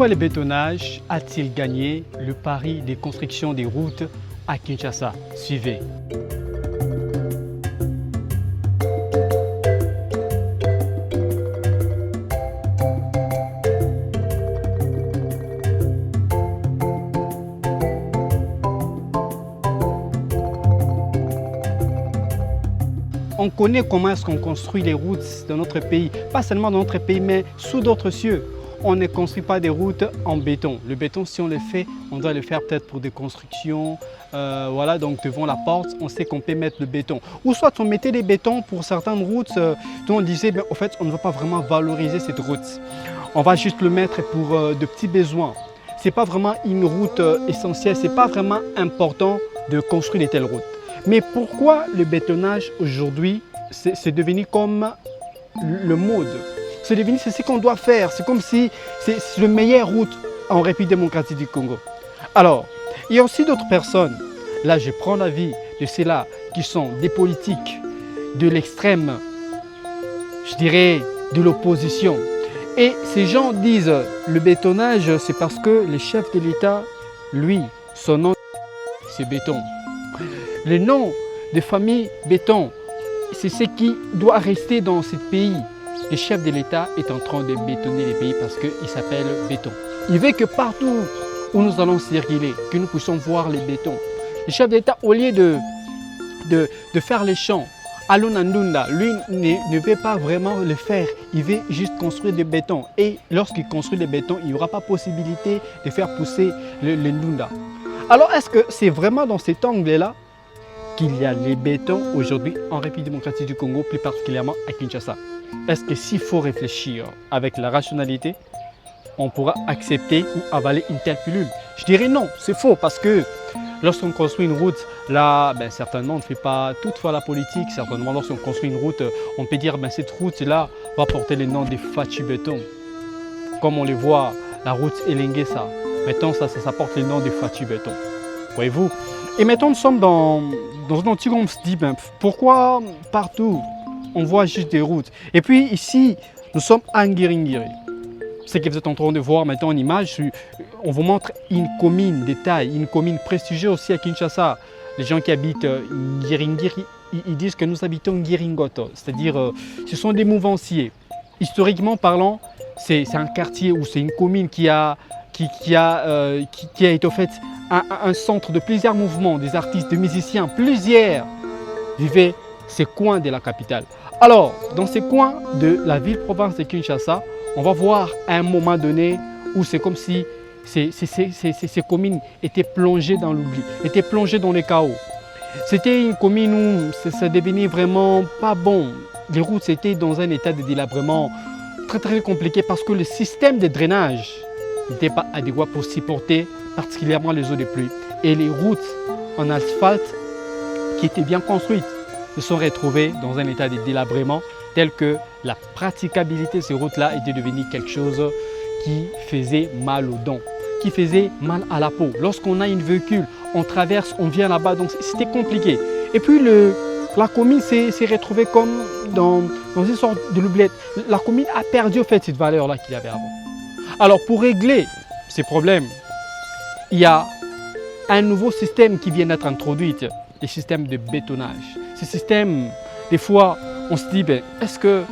Pourquoi le bétonnage a-t-il gagné le pari des constructions des routes à Kinshasa? Suivez. On connaît comment est-ce qu'on construit les routes dans notre pays, pas seulement dans notre pays, mais sous d'autres cieux. On ne construit pas des routes en béton. Le béton, si on le fait, on doit le faire peut-être pour des constructions. Voilà, donc devant la porte, on sait qu'on peut mettre le béton. Ou soit on mettait des bétons pour certaines routes dont on disait, ben, en fait, on ne va pas vraiment valoriser cette route. On va juste le mettre pour de petits besoins. Ce n'est pas vraiment une route essentielle, ce n'est pas vraiment important de construire de telles routes. Mais pourquoi le bétonnage aujourd'hui, c'est devenu comme le mode? C'est devenu ce qu'on doit faire. C'est comme si c'est la meilleure route en République démocratique du Congo. Alors, il y a aussi d'autres personnes. Là, je prends l'avis de ceux-là qui sont des politiques de l'extrême, je dirais, de l'opposition. Et ces gens disent le bétonnage, c'est parce que le chef de l'État, lui, son nom, c'est béton. Le nom de famille béton, c'est ce qui doit rester dans ce pays. Le chef de l'État est en train de bétonner les pays parce qu'il s'appelle béton. Il veut que partout où nous allons circuler, que nous puissions voir les bétons. Le chef de l'État, au lieu de faire les champs, Alunandunda, lui ne veut pas vraiment le faire. Il veut juste construire des bétons. Et lorsqu'il construit des bétons, il n'y aura pas possibilité de faire pousser le Ndunda. Alors, est-ce que c'est vraiment dans cet angle-là qu'il y a les bétons aujourd'hui en République démocratique du Congo, plus particulièrement à Kinshasa? Est-ce que s'il faut réfléchir avec la rationalité, on pourra accepter ou avaler une telle pilule? Je dirais non, c'est faux parce que lorsqu'on construit une route, là, ben, certainement on ne fait pas toutefois la politique. Certainement lorsqu'on construit une route, on peut dire ben, cette route-là va porter le nom de Fachi Béton. Comme on le voit, la route Elengesa, maintenant ça porte le nom de Fachi Béton. Voyez-vous? Et maintenant nous sommes dans un antique, on se dit ben, pourquoi partout on voit juste des routes. Et puis ici, nous sommes à Ngiringiri. Ce que vous êtes en train de voir maintenant en image, on vous montre une commune de taille, une commune prestigieuse aussi à Kinshasa. Les gens qui habitent Ngiringiri, ils disent que nous habitons Ngiringoto, c'est-à-dire ce sont des mouvanciers. Historiquement parlant, c'est un quartier ou c'est une commune qui a été en fait un centre de plusieurs mouvements, des artistes, des musiciens, plusieurs vivaient ces coins de la capitale. Alors, dans ces coins de la ville-province de Kinshasa, on va voir à un moment donné où c'est comme si ces communes étaient plongées dans l'oubli, étaient plongées dans le chaos. C'était une commune où ça devenait vraiment pas bon. Les routes étaient dans un état de délabrement très compliqué parce que le système de drainage n'était pas adéquat pour supporter particulièrement les eaux de pluie. Et les routes en asphalte qui étaient bien construites se sont retrouvées dans un état de délabrement tel que la praticabilité de ces routes-là était devenue quelque chose qui faisait mal aux dents, qui faisait mal à la peau. Lorsqu'on a une véhicule, on traverse, on vient là-bas, donc c'était compliqué. Et puis la commune s'est retrouvée comme dans une sorte de l'oubliette. La commune a perdu en fait cette valeur-là qu'il y avait avant. Alors pour régler ces problèmes, il y a un nouveau système qui vient d'être introduit, le système de bétonnage. Ce système, des fois, on se dit, ben, est-ce que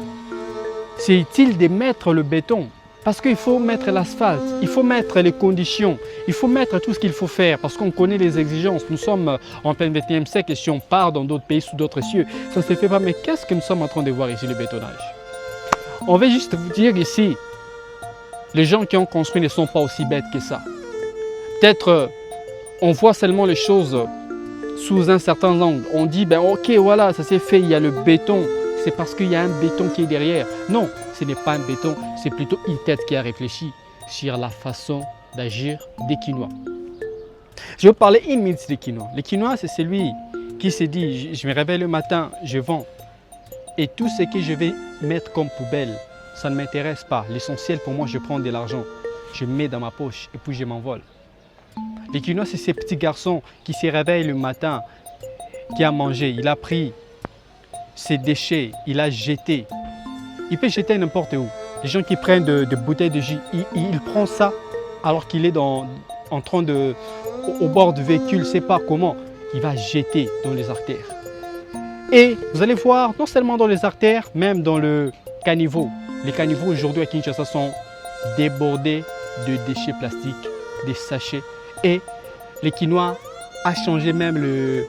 c'est utile de mettre le béton? Parce qu'il faut mettre l'asphalte, il faut mettre les conditions, il faut mettre tout ce qu'il faut faire parce qu'on connaît les exigences. Nous sommes en plein 21e siècle et si on part dans d'autres pays, sous d'autres cieux, ça ne se fait pas. Mais qu'est-ce que nous sommes en train de voir ici, le bétonnage? On va juste vous dire ici, les gens qui ont construit ne sont pas aussi bêtes que ça. Peut-être on voit seulement les choses sous un certain angle. On dit, ben ok, voilà, ça s'est fait, il y a le béton. C'est parce qu'il y a un béton qui est derrière. Non, ce n'est pas un béton, c'est plutôt une tête qui a réfléchi sur la façon d'agir des Kinois. Je vais vous parler une minute des Kinois. Les Kinois, c'est celui qui s'est dit, je me réveille le matin, je vends. Et tout ce que je vais mettre comme poubelle, ça ne m'intéresse pas. L'essentiel pour moi, je prends de l'argent, je mets dans ma poche et puis je m'envole. Les Kinois, c'est ces petits garçons qui se réveillent le matin, qui a mangé, il a pris ses déchets, il a jeté. Il peut jeter n'importe où. Les gens qui prennent de bouteilles de jus, ils prennent ça alors qu'il est au bord du véhicule, ne sait pas comment, il va jeter dans les artères. Et vous allez voir, non seulement dans les artères, même dans le caniveau. Les caniveaux aujourd'hui à Kinshasa sont débordés de déchets plastiques, des sachets. Et les Kinois a changé même le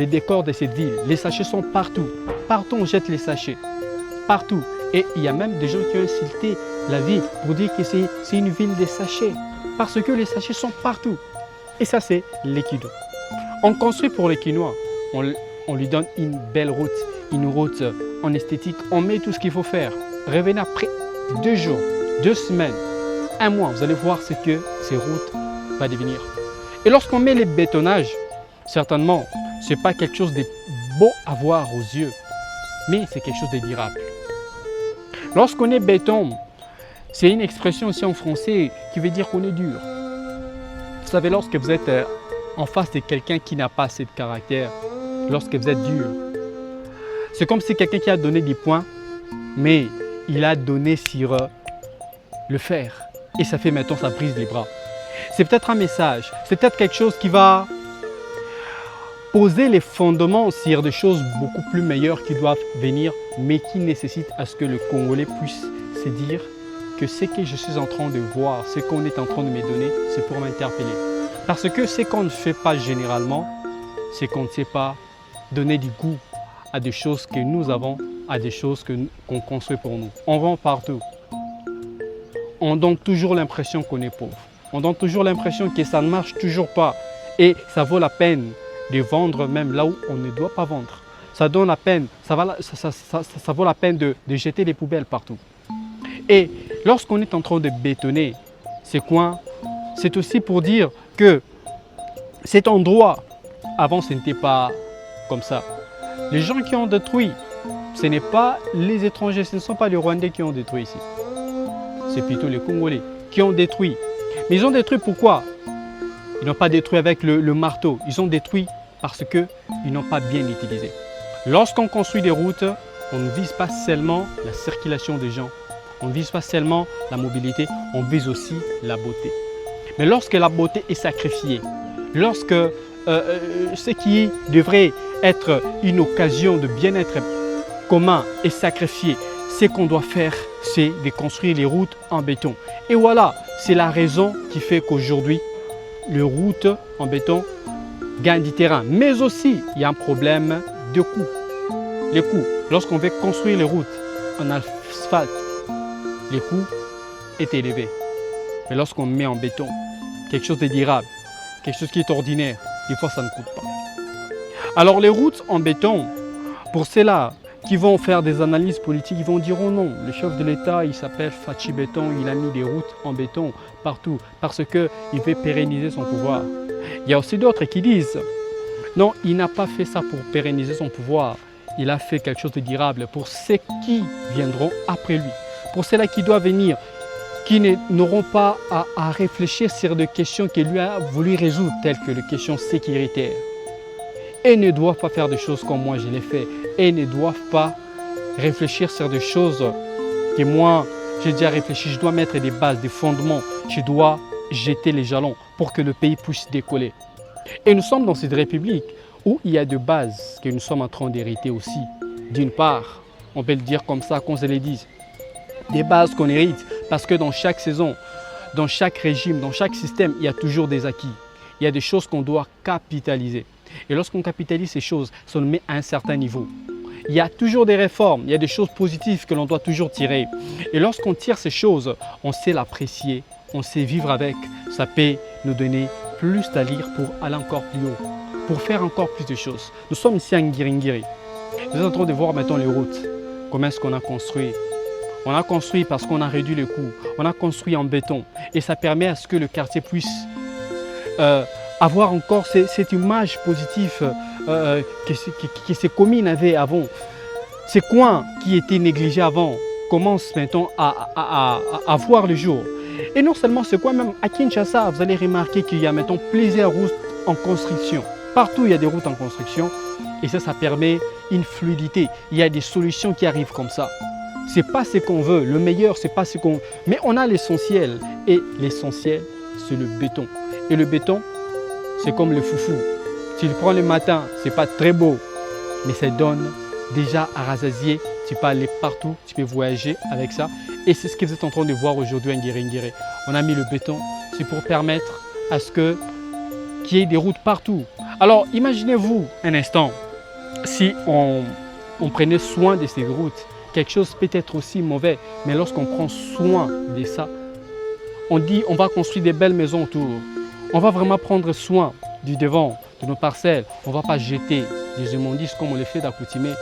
décor de cette ville. Les sachets sont partout. Partout on jette les sachets. Partout. Et il y a même des gens qui ont insulté la ville pour dire que c'est une ville des sachets. Parce que les sachets sont partout. Et ça, c'est les Kinois. On construit pour les Kinois. On lui donne une belle route, une route en esthétique. On met tout ce qu'il faut faire. Revenez après 2 jours, 2 semaines, 1 mois. Vous allez voir ce que ces routes vont devenir. Et lorsqu'on met les bétonnages, certainement, ce n'est pas quelque chose de beau à voir aux yeux, mais c'est quelque chose de durable. Lorsqu'on est béton, c'est une expression aussi en français qui veut dire qu'on est dur. Vous savez, lorsque vous êtes en face de quelqu'un qui n'a pas assez de caractère, lorsque vous êtes dur, c'est comme si quelqu'un qui a donné des points, mais il a donné sur le fer. Et ça fait maintenant, ça brise les bras. C'est peut-être un message, c'est peut-être quelque chose qui va poser les fondements sur des choses beaucoup plus meilleures qui doivent venir, mais qui nécessitent à ce que le Congolais puisse se dire que ce que je suis en train de voir, ce qu'on est en train de me donner, c'est pour m'interpeller. Parce que ce qu'on ne fait pas généralement, c'est qu'on ne sait pas donner du goût à des choses que nous avons, à des choses qu'on construit pour nous. On vend partout. On donne toujours l'impression qu'on est pauvre. On donne toujours l'impression que ça ne marche toujours pas. Et ça vaut la peine de vendre même là où on ne doit pas vendre. Ça donne la peine, ça vaut la peine de jeter les poubelles partout. Et lorsqu'on est en train de bétonner ces coins, c'est aussi pour dire que cet endroit, avant ce n'était pas comme ça. Les gens qui ont détruit, ce n'est pas les étrangers, ce ne sont pas les Rwandais qui ont détruit ici. C'est plutôt les Congolais qui ont détruit. Mais ils ont détruit pourquoi? Ils n'ont pas détruit avec le marteau, ils ont détruit parce qu'ils n'ont pas bien utilisé. Lorsqu'on construit des routes, on ne vise pas seulement la circulation des gens, on ne vise pas seulement la mobilité, on vise aussi la beauté. Mais lorsque la beauté est sacrifiée, lorsque ce qui devrait être une occasion de bien-être commun est sacrifié, ce qu'on doit faire, c'est de construire les routes en béton. Et voilà, c'est la raison qui fait qu'aujourd'hui, les routes en béton gagnent du terrain. Mais aussi, il y a un problème de coût. Les coûts, lorsqu'on veut construire les routes en asphalte, les coûts est élevé. Mais lorsqu'on met en béton quelque chose de durable, quelque chose qui est ordinaire, des fois ça ne coûte pas. Alors les routes en béton, pour ceux-là qui vont faire des analyses politiques, ils vont dire oh non, le chef de l'État il s'appelle Fachi Béton, il a mis des routes en béton partout parce qu'il veut pérenniser son pouvoir. Il y a aussi d'autres qui disent non, il n'a pas fait ça pour pérenniser son pouvoir, il a fait quelque chose de durable pour ceux qui viendront après lui, pour ceux-là qui doivent venir, qui n'auront pas à réfléchir sur des questions qu'il lui a voulu résoudre, telles que les questions sécuritaires. Et ne doivent pas faire des choses comme moi je l'ai fait. Et ne doivent pas réfléchir sur des choses que moi j'ai déjà réfléchi. Je dois mettre des bases, des fondements. Je dois jeter les jalons pour que le pays puisse décoller. Et nous sommes dans cette république où il y a des bases que nous sommes en train d'hériter aussi. D'une part, on peut le dire comme ça, qu'on se les dise. Des bases qu'on hérite parce que dans chaque saison, dans chaque régime, dans chaque système, il y a toujours des acquis. Il y a des choses qu'on doit capitaliser. Et lorsqu'on capitalise ces choses, ça nous met à un certain niveau. Il y a toujours des réformes, il y a des choses positives que l'on doit toujours tirer. Et lorsqu'on tire ces choses, on sait l'apprécier, on sait vivre avec. Ça peut nous donner plus d'allure pour aller encore plus haut, pour faire encore plus de choses. Nous sommes ici à Ngiringiri. Nous sommes en train de voir maintenant les routes. Comment est-ce qu'on a construit? On a construit parce qu'on a réduit les coûts. On a construit en béton. Et ça permet à ce que le quartier puisse avoir encore cette image positive que ces communes avaient avant. Ces coins qui étaient négligés avant commencent maintenant à voir le jour. Et non seulement ce coin, même à Kinshasa, vous allez remarquer qu'il y a maintenant plusieurs routes en construction. Partout, il y a des routes en construction et ça permet une fluidité. Il y a des solutions qui arrivent comme ça. c'est pas ce qu'on veut. Le meilleur, c'est pas ce qu'on veut. Mais on a l'essentiel. Et l'essentiel, c'est le béton. Et le béton, c'est comme le foufou. Tu le prends le matin, c'est pas très beau, mais ça donne déjà à rassasier. Tu peux aller partout, tu peux voyager avec ça. Et c'est ce que vous êtes en train de voir aujourd'hui à Nguérénguéré. On a mis le béton, c'est pour permettre à ce qu'il y ait des routes partout. Alors imaginez-vous un instant, si on prenait soin de ces routes, quelque chose peut être aussi mauvais, mais lorsqu'on prend soin de ça, on dit on va construire des belles maisons autour. On va vraiment prendre soin du devant, de nos parcelles. On ne va pas jeter des immondices comme on le fait d'accoutumée.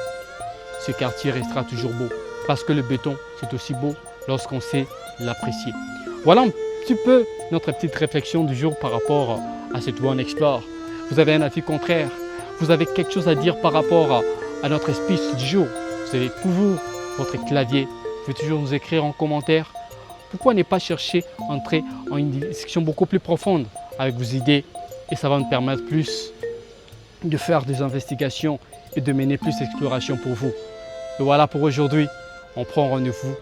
Ce quartier restera toujours beau parce que le béton, c'est aussi beau lorsqu'on sait l'apprécier. Voilà un petit peu notre petite réflexion du jour par rapport à cette Voix en Explore. Vous avez un avis contraire? Vous avez quelque chose à dire par rapport à notre speech du jour? Vous avez toujours votre clavier. Vous pouvez toujours nous écrire en commentaire. Pourquoi ne pas chercher à entrer en une discussion beaucoup plus profonde avec vos idées, et ça va nous permettre plus de faire des investigations et de mener plus d'exploration pour vous. Et voilà pour aujourd'hui. On prend rendez-vous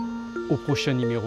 au prochain numéro.